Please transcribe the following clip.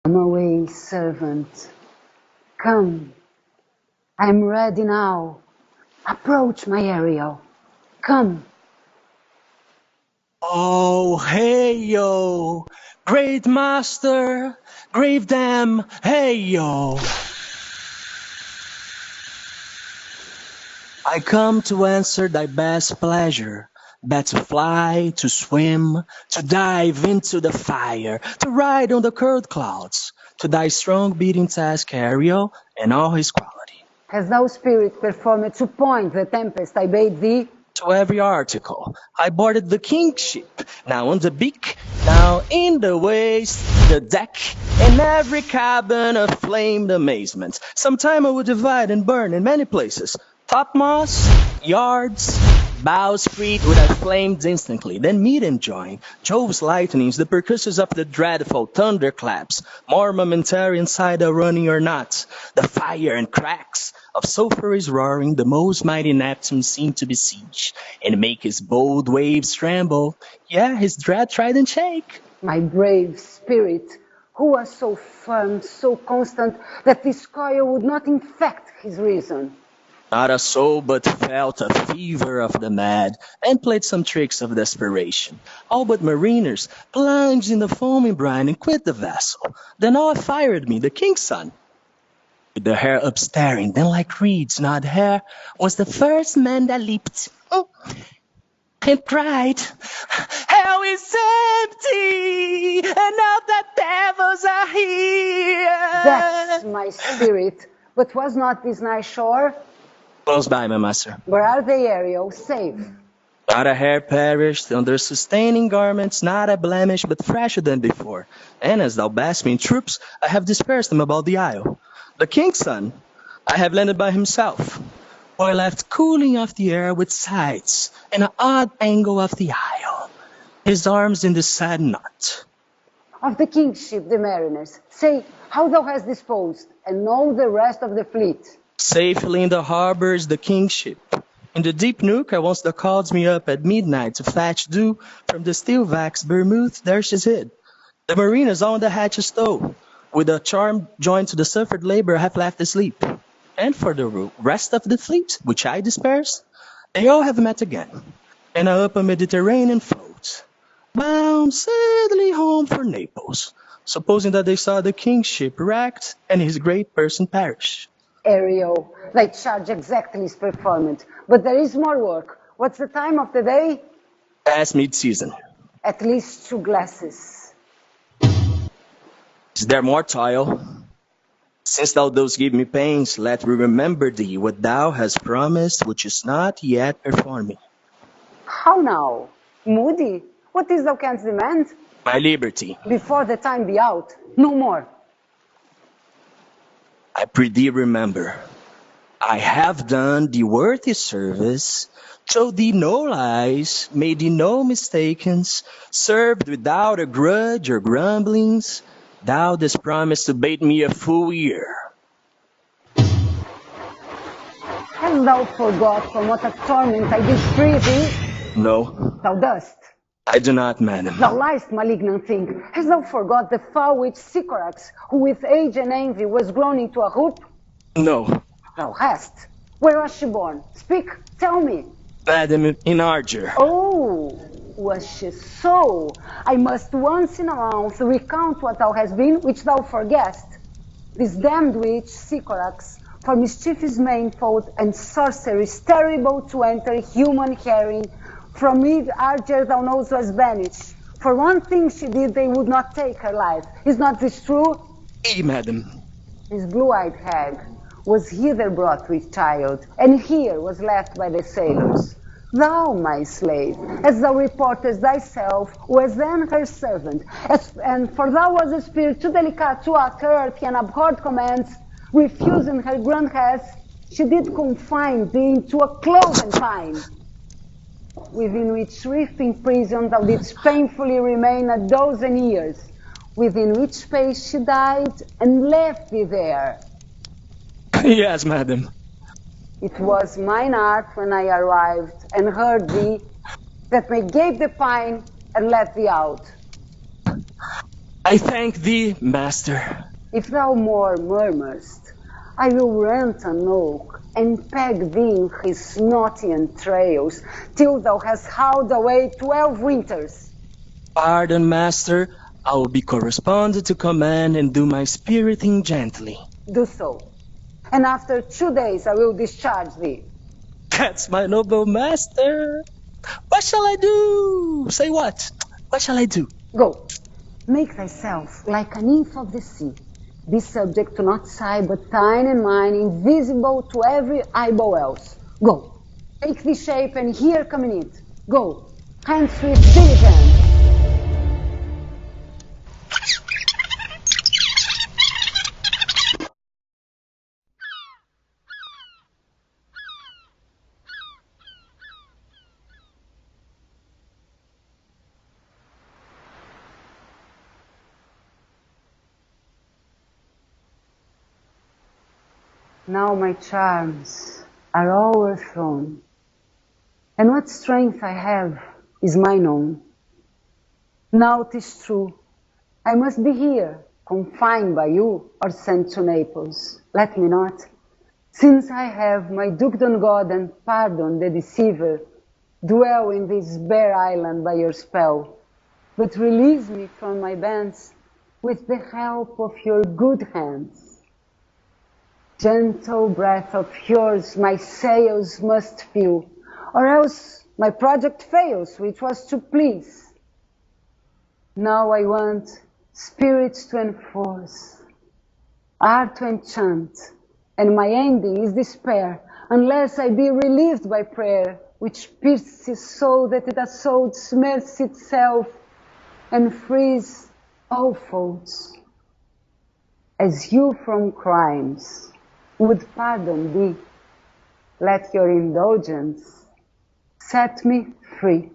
Come away, servant. Come. I am ready now. Approach, my Ariel. Come. Oh, hey, yo. Great master, grave dam, hey, yo. I come to answer thy best pleasure, that to fly, to swim, to dive into the fire, to ride on the curled clouds, to thy strong beating task, Ariel, and all his quality. Hast thou spirit performed to point the tempest I bade thee? To every article, I boarded the king's ship, now on the beak, now in the waist, the deck, in every cabin of flamed amazement. Sometime I would divide and burn in many places, topmost, yards, bowsprit would have flamed instantly, then meet and join Jove's lightnings, the percussives of the dreadful thunderclaps, more momentary inside the running or not, the fire and cracks of sulphurous roaring, the most mighty Neptune seemed to besiege, and make his bold waves tremble, yeah, his dread trident shake. My brave spirit, who was so firm, so constant, that this coil would not infect his reason. Not a soul but felt a fever of the mad, and played some tricks of desperation. All but mariners plunged in the foaming brine and quit the vessel. Then all fired me, the king's son. With the hair up staring, then like reeds, not hair, was the first man that leaped. And cried, hell is empty, and now the devils are here. That's my spirit. But was not this nice shore? Close by, my master. Where are they, Ariel? Safe. Not a hair perished, under sustaining garments, not a blemish, but fresher than before. And as thou bast me in troops, I have dispersed them about the isle. The king's son, I have landed by himself, while left cooling off the air with sights, and an odd angle of the isle, his arms in the sad knot. Of the king's ship, the mariners, say how thou hast disposed, and know the rest of the fleet. Safely in the harbor is the king's ship. In the deep nook, where once the calls me up at midnight to fetch dew from the steel vax vermouth, there she's hid. The mariners on the hatches stow, with a charm joined to the suffered labor have left asleep. And for the rest of the fleet, which I dispersed, they all have met again, in a upper Mediterranean float, bound sadly home for Naples, supposing that they saw the king's ship wrecked and his great person perish. Ariel, thy charge exactly is performed, but there is more work. What's the time of the day? Past mid-season. At least 2 glasses. Is there more toil? Since thou dost give me pains, let me remember thee what thou hast promised, which is not yet performing. How now? Moody? What is thou canst demand? My liberty. Before the time be out, no more. I pray thee remember, I have done thee worthy service, told thee no lies, made thee no mistakes, served without a grudge or grumblings. Thou didst promise to bait me a full year. Hast thou forgot from what a torment I did free thee? No, Thou dost. I do not, madam. Thou liest, malignant thing. Hast thou forgot the foul witch Sycorax, who with age and envy was grown into a hoop? No, Thou hast. Where was she born? Speak, tell me. madam, in Arger. Oh, was she so? I must once in a month recount what thou hast been, which thou forgest. This damned witch Sycorax, for mischief is manifold, and sorcery is terrible to enter human hearing. From mid Arger thou knowest was banished. For one thing she did, they would not take her life. Is not this true? Ay, madam. This blue-eyed hag was hither brought with child, and here was left by the sailors. Thou, my slave, as thou reportest thyself, was then her servant, and for thou was a spirit too delicate to utter and abhorred commands, refusing her grand hest, she did confine thee into a cloven pine, within which rift in prison thou didst painfully remain 12 years, within which space she died and left thee there. Yes, madam. It was mine art when I arrived and heard thee that me gave the pine and let thee out. I thank thee, master. If thou more murmurest, I will rent an oak and peg thee in his knotty entrails till thou hast howled away 12 winters. Pardon, master. I will be corresponded to command and do my spiriting gently. Do so, and after 2 days I will discharge thee. That's my noble master. What shall I do? Say what? What shall I do? Go, make thyself like a nymph of the sea. Be subject to not sight but thine and mine, invisible to every eyeball else. Go, take this shape and here come in it. Go, hands with diligence. Now my charms are all o'erthrown, and what strength I have is mine own. Now 'tis true, I must be here, confined by you, or sent to Naples. Let me not, since I have my dukedom God and pardon the deceiver, dwell in this bare island by your spell, but release me from my bands with the help of your good hands. Gentle breath of yours my sails must fill, or else my project fails, which was to please. Now I want spirits to enforce, art to enchant, and my ending is despair, unless I be relieved by prayer, which pierces so that it assaults mercy itself and frees all faults. As you from crimes would pardon thee, let your indulgence set me free.